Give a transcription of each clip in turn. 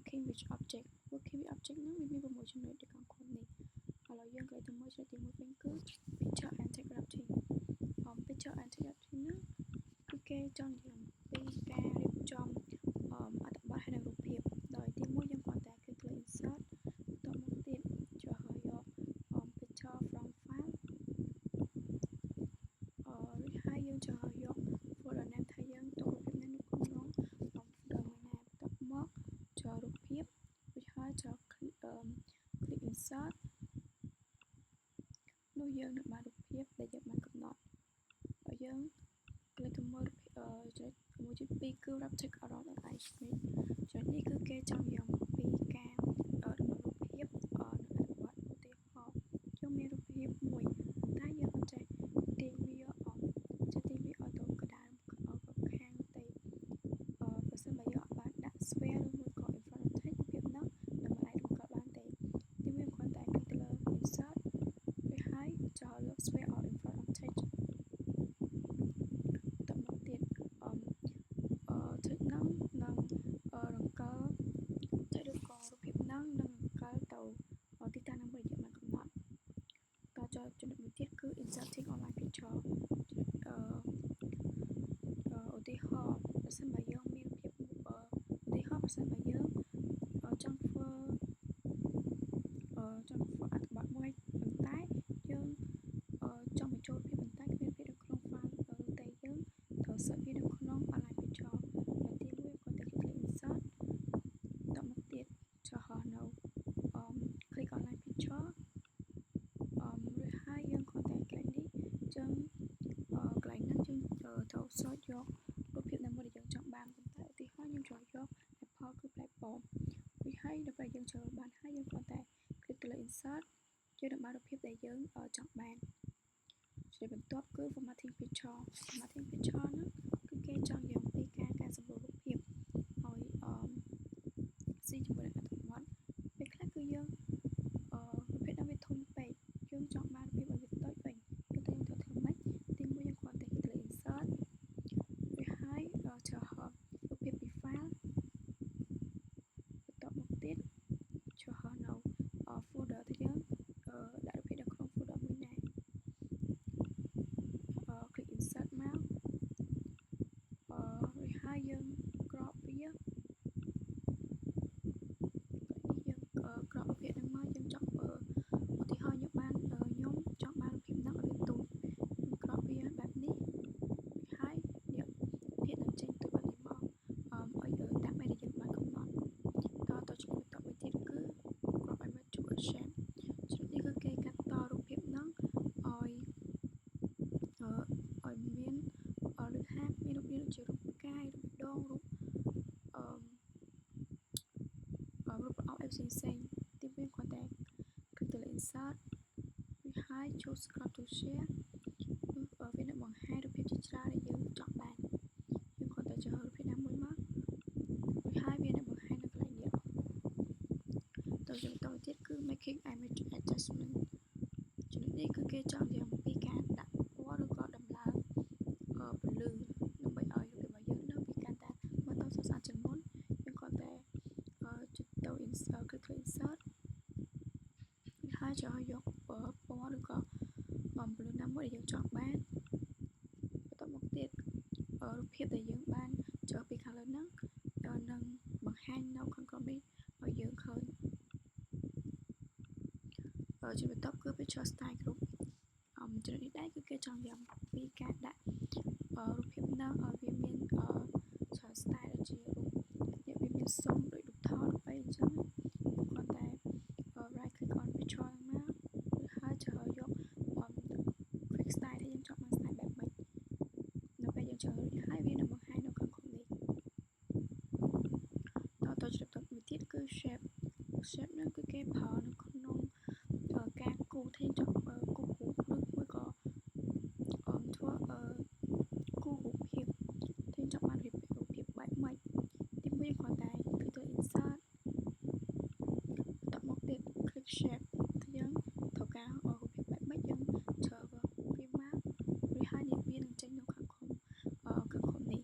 working with object working with object ហ្នឹងវាមាន6ចំណុចដូចខាងក្រោមនេះឥឡូវយើងកន្លែងទៅមើលចំណុចទី1វិញគឺ picture and text writing picture and text writing ហ្នឹងគឺគេចង់និយាយអំពីការរៀបចំអត្ថបទហើយនិងរូបភាពដោយទី1យើងគ្រាន់តែ click លើ insert បន្ទាប់មកទៀតចុះយក picture from file រួចហើយយើងចុះយក folder name ថាយើងទុករូបភាពនេះនៅក្នុង folder មួយណាបន្ទាប់មកចុះរូបភាពរួចហើយចុះ click insert នោះយើងនឹងបានរូបភាពដែលយើងបានកំណត់ហើយយើង click ទៅមើលចំណុចមួយទី2គឺ rotate around the eye screen ចំណុចនេះគឺគេចង់និយាយអំពីការដំណើររូបភាពនៅអត្ថបទឧទាហរណ៍យើងមានរូបភាពមួយតែយើងអត់ចេះទាញវាឲ្យទៅកណ្ដាលខាងទេបើសិនបើយើងអត់បានដាក់ sphere ឬមួយក៏ in front of text រូបភាពហ្នឹងនឹងមិនអាចរំកិលបានទេទីវាគ្រាន់តែ click ទៅលើ insert រួចហើយចុះលើ sphere or in front of text តមកទៀតtext ហ្នឹងនឹងរំកិល text ឬក៏រូបភាពហ្នឹងនឹងរំកិលទៅទីតាំងណាមួយដែលយើងបានកំណត់តចូលចំណុចមួយទៀតគឺ inserting online picture ឧទាហរណ៍បើសិនបើយើងមានភាពឧទាហរណ៍បើសិនបើយើងចង់ធ្វើអត្ថបទមួយប៉ុន្តែយើងចង់បញ្ចូលភាពបន្តែគ្មានភាពនៅក្នុង file តែយើងត្រូវ search វានៅក្នុង online picture ហើយទី1គាត់ទៅ click insert តមកទៀតចុះនៅ click online picture រួចហើយយើងគ្រាន់តែ click នេះចឹងកន្លែងហ្នឹងយើងត្រូវ search យករូបភាពណាមួយដែលយើងចង់បានប៉ុន្តែឧទាហរណ៍ខ្ញុំចូលយក Apple គឺ platform រួចហើយដល់ពេលយើងចូលបានហើយយើងគ្រាន់តែ click ទៅលើ insert យើងនឹងបានរូបភាពដែលយើងចង់បានចំណុចបន្ទាប់គឺ formatting picture ហ្នឹងគឺគេចង់និយាយអំពីការសម្រួលរូបភាពឲ្យស៊ីជាមួយនឹងអត្ថបទពេលខ្លះគឺយើងរូបភាពហ្នឹងវាធំពេកយើងចង់បានរូបភាពឲ្យវាតូចវិញយើងត្រូវធ្វើម៉េចទីមួយយើងគ្រាន់តែ click លើ insert រួចហើយចុះរូបភាពពី file បន្ទាប់មកទៀតចុះនៅ folder ដែលយើងដាក់រូបភាពនៅក្នុង folder មួយណាclick insert មករួចហើយយើង crop វានេះយើង crop រូបភាពហ្នឹងមកយើងចង់ឧទាហរណ៍ខ្ញុំចង់បានរូបភាពហ្នឹងឲ្យវាទូចយើង crop វាបែបនេះរួចហើយយកភាពនឹងចេញទៅបែបនេះមកឲ្យតាមបែបដែលយើងបានកំណត់តចំណុចបន្ទាប់មួយទៀតគឺ crop image to a shape ចំណុចនេះគឺគេកាត់តរូបភាពហ្នឹងឲ្យមានឬហាក់មានរូបរាងដូចជារូបផ្កាយរូបដងរូបប្រអប់អីផ្សេងទីវាគ្រាន់តែ click ទៅលើ insert រួចហើយចូល scroll to share វានឹងបង្ហាញរូបភាពជាច្រើនដែលយើងចង់បានយើងគ្រាន់តែចូលរូបភាពណាមួយមករួចហើយវានឹងបង្ហាញនៅកន្លែងនេះតទៅបន្តទៀតគឺ making image adjustment ចំណុចនេះគឺគេចង់និយាយអំពីការដាក់ពណ៌ឬក៏ដំឡើងពន្លឺដើម្បីឲ្យរូបភាពរបស់យើងនៅវាកាន់តែមើលទៅស្រស់ស្អាតជាងមុនយើងគ្រាន់តែចុចទៅ insert គឺ click insert ហើយចូលយកពណ៌ឬក៏ពន្លឺណាមួយដែលយើងចង់បានបន្តមកទៀតរូបភាពដែលយើងបានចូលពីខាងលើហ្នឹងនឹងបង្ហាញនៅខាងក្រោមនេះឲ្យយើងឃើញជាបន្ទាប់គឺ picture style group ចំណុចនេះដែរគឺគេចង់និយាយអំពីការដាក់រូបភាពហ្នឹងឲ្យវាមានច្រើន style ដូចជារូបវាមានសុំដូចរូបថតរូបអីអញ្ចឹងយើងគ្រាន់តែ right click on picture ហ្នឹងមកឬហើយចុះយក quick style ដែលយើងចង់បាន style បែបម៉េចនៅពេលយើងចុះរួចហើយវានឹងបង្ហាញនៅខាងក្រោមនេះតចំណុចបន្ទាប់មួយទៀតគឺ shape ហ្នឹងគឺគេប្រើនៅក្នុងការគូរថាយើងចង់គូររូបឬមួយក៏ធ្វើគូររូបភាពថាយើងចង់បានរូបភាពបែបម៉េចទីមួយគ្រាន់តែ click ទៅ insert បន្តមកទៀត click shape ថាយើងត្រូវការរូបភាពបែបម៉េចយើងជ្រើសរើសវាមករួចហើយវានឹងចេញនៅខាងក្រោមនេះ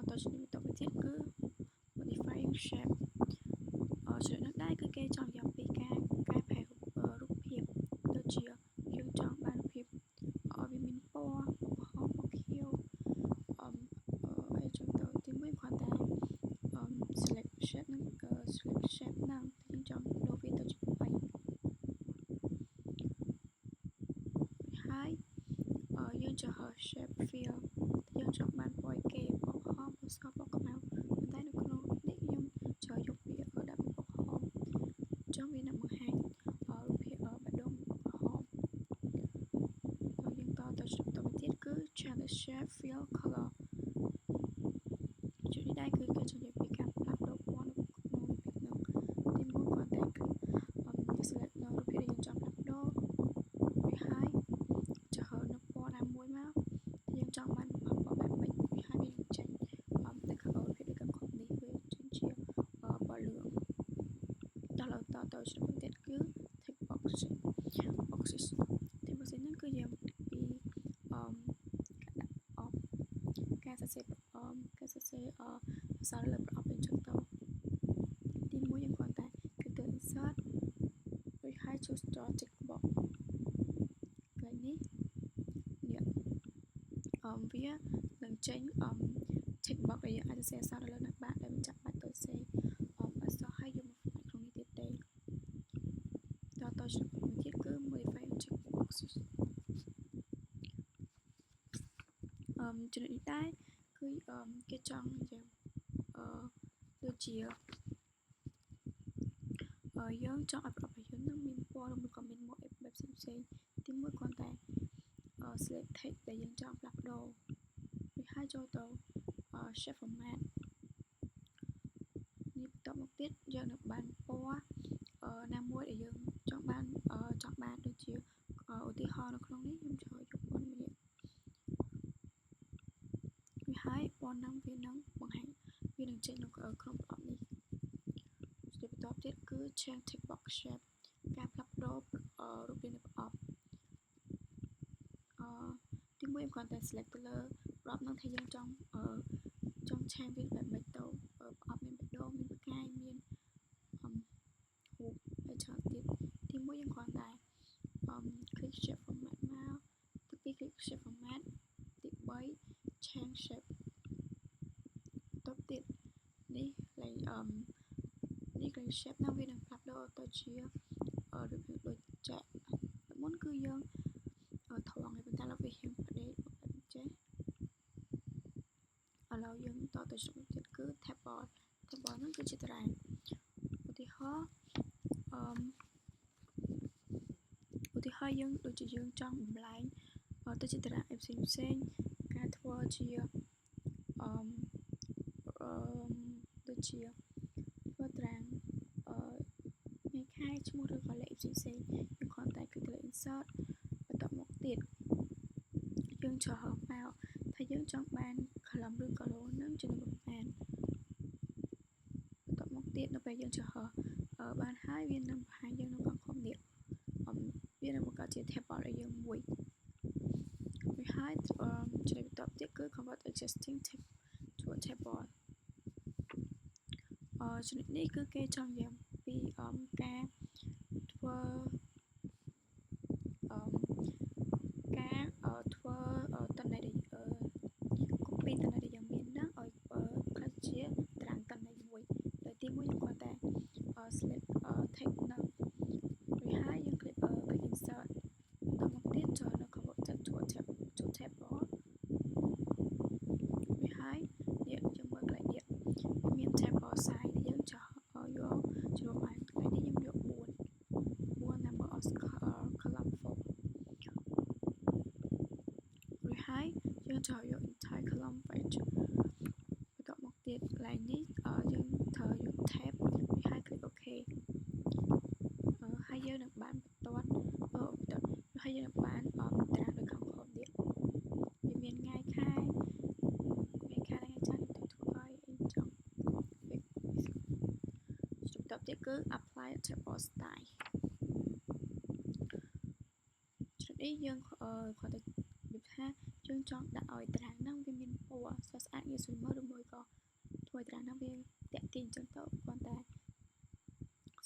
តចំណុចបន្ទាប់ទៀតគឺ គេចង់និយាយពីការកែប្រែរូបភាពដូចជាយើងចង់បានរូបភាពវាមានពណ៌ហមពណ៌ខៀវអីចឹងទៅទីមួយគ្រាន់តែselect shape ហ្នឹងselect shape ហ្នឹងយើងចង់ដូរវាទៅជាពណ៌អីហើយយើងចុច shape fill យើងចង់បានពណ៌គេពណ៌ហមពណ៌សពណ៌ខ្មៅប៉ុន្តែនៅក្នុងនេះខ្ញុំចូលយកវាដាក់ពណ៌ហមចង់វានឹងបង្ហាញរូបភាពបដងពណ៌ហមយើងតទៅទៀតគឺ change the shape fill color ជួយនេះដែរគឺគេចង់និយាយពីការផ្លាស់ប្ដូរពណ៌នៅក្នុងរូបភាពហ្នឹងទីមួយគ្រាន់តែគឺselect នៅរូបភាពដែលយើងចង់ផ្លាស់ប្ដូរវាហើយចុចនៅពណ៌ណាមួយមកយើងចង់បានពណ៌បែបម៉េចវាហើយវានឹងចេញតែខរូបភាពដូចកំខុសនេះវាចេញជាពណ៌លឿងដល់ទៅចំណុចទៀតគឺ tick boxes tick boxes ហ្នឹងគឺយើងពីការសរសេរការសរសេរអក្សរលើប្រអប់អញ្ចឹងទៅទីមួយយើងគ្រាន់តែគឺទៅ insert រួចហើយ choose draw tick box កន្លែងនេះវានឹងចេញtick box ដែលយើងអាចសរសេរអក្សរលើនឹងបានដែលមិនចាំបាច់ទៅសរសេរអក្សរហើយយកមកដាក់ក្នុងនេះទៀតទេដល់ទៅចំណុចមួយទៀតគឺ modify tick boxes ចំណុចនេះដែរគឺគេចង់យ៉ាងដូចជាយើងចង់ឲ្យប្រអប់របស់យើងនឹងមានពណ៌ឬក៏មានម៉ូដអីបែបផ្សេងទីមួយគ្រាន់តែ select text ដែលយើងចង់ផ្លាស់ប្ដូររួចហើយចូលទៅ shape format នេះបន្តមកទៀតយើងនឹងបានពណ៌ណាមួយដែលយើងចង់បានដូចជាឧទាហរណ៍នៅក្នុងនេះខ្ញុំចូលយកពណ៌នេះវាហើយពណ៌ហ្នឹងវានឹងបង្ហាញវានឹងចេញនៅក្នុងប្រអប់នេះបន្តទៀតគឺ change tick box shape ការផ្លាស់ប្ដូររូបរាងនៃប្រអប់ទីមួយគ្រាន់តែ select ទៅលើប្រអប់ហ្នឹងថាយើងចង់ឆាយវាបែបម៉េចទៅប្រអប់មានបេះដូងមានផ្កាយមានរូបហើយច្រើនទៀតទីមួយយើងគ្រាន់តែclick shape format មកទី2 click shape format ទី3 change shape តទៅទៀតនេះឡើងនេះគឺ shape ហ្នឹងវានឹងផ្លាស់ប្ដូរទៅជារូបភាពដូចចែកមុនគឺយើងថងហើយប៉ុន្តែឥឡូវវាហ៊ានផ្ដេកបែបចេះឥឡូវយើងតទៅចំណុចទៀតគឺ table ហ្នឹងគឺជាតារាងឧទាហរណ៍យើងដូចជាយើងចង់បំលែងទៅជាតារាងផ្សេងការធ្វើជាដូចជាធ្វើតារាងថ្ងៃខែឈ្មោះឬក៏លេខផ្សេងយើងគ្រាន់តែ click លើ insert បន្តមកទៀតយើងចុចមកថាយើងចង់បាន column ឬ color នឹងចំនួនប៉ុន្មានបន្តមកទៀតនៅពេលយើងចុចបានហើយវានឹងបង្ហាញយើងនៅក្នុងក្រុមនេះវានឹងបង្កើតជា table ឲ្យយើងមួយរួចហើយចំណុចបន្តទៀតគឺ convert existing text to a table ចំណុចនេះគឺគេចង់និយាយពីការធ្វើតន័យcopy តន័យដែលយើងមានហ្នឹងឲ្យខ្លះជាតារាងតន័យមួយដោយទីមួយយើងគ្រាន់តែ select text ហ្នឹងរួចហើយយើង click insert តមកទៀតចូលនៅ convert text to table រួចហើយយើងមើលកន្លែងនេះមាន table size ដែលយើងចោះយកជ្រុំឲ្យកន្លែងនេះខ្ញុំយក4 number of column រួចហើយយើងចោះយក entire column page បន្តមកទៀតកន្លែងនេះយើងត្រូវយក tab រួចហើយ click OK ហើយយើងនឹងបានហើយយើងនឹងបានតារាងដូចខាងក្រោមនេះវាមានថ្ងៃខែថ្ងៃច័ន្ទទៅធ្វើឲ្យអីចឹងបន្តទៀតគឺ apply table style ចំណុចនេះយើងគាត់ទៅនិយាយថាយើងចង់ដាក់ឲ្យតារាងហ្នឹងវាមានពណ៌ស្រស់ស្អាតងាយស្រួលមើលឬមួយក៏ធ្វើឲ្យតារាងហ្នឹងវាទាក់ទាញចឹងទៅគ្រាន់តែ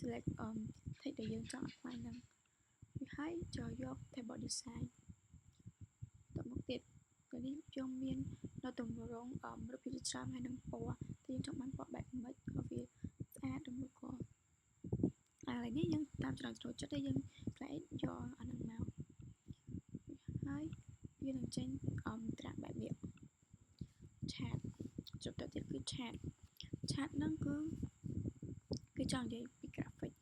select text ដែលយើងចង់ apply ហ្នឹងរួចហើយចូលយក table design តមកទៀតពេលនេះយើងមាននៅទម្រង់រូបភាពជាច្រើនហើយនឹងពណ៌តែយើងចង់បានពណ៌បែបម៉េចក៏វាស្អាតឬមួយក៏ឥឡូវនេះយើងតាមចំណង់ចំណូលចិត្តហើយយើងខ្លាចយកអាហ្នឹងមកហើយវានឹងចេញត្រាក់បែបនេះ chat ចុចទៅទៀតគឺ chat ហ្នឹងគឺគេចង់និយាយពី graphic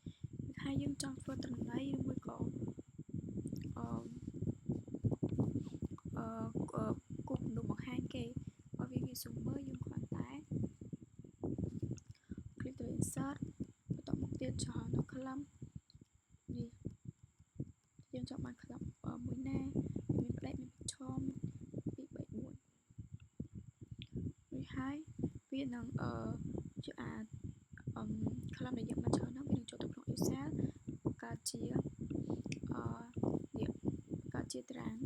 ហើយយើងចង់ធ្វើទិន្នន័យឬមួយក៏គូគំនូបង្ហាញគេឲ្យវាងាយស្រួលមើលយើងគ្រាន់តែ click ទៅ insert បន្តមកទៀតចោលនៅ column នេះយើងចង់បាន column មួយណាមានផ្លែកមានប្រឆម2 3 4រួចហើយវានឹងជាcolumn ដែលយើងបានច្រើនហ្នឹងវានឹងចូលទៅក្នុង Excel បង្កើតជានេះបង្កើតជាតារាង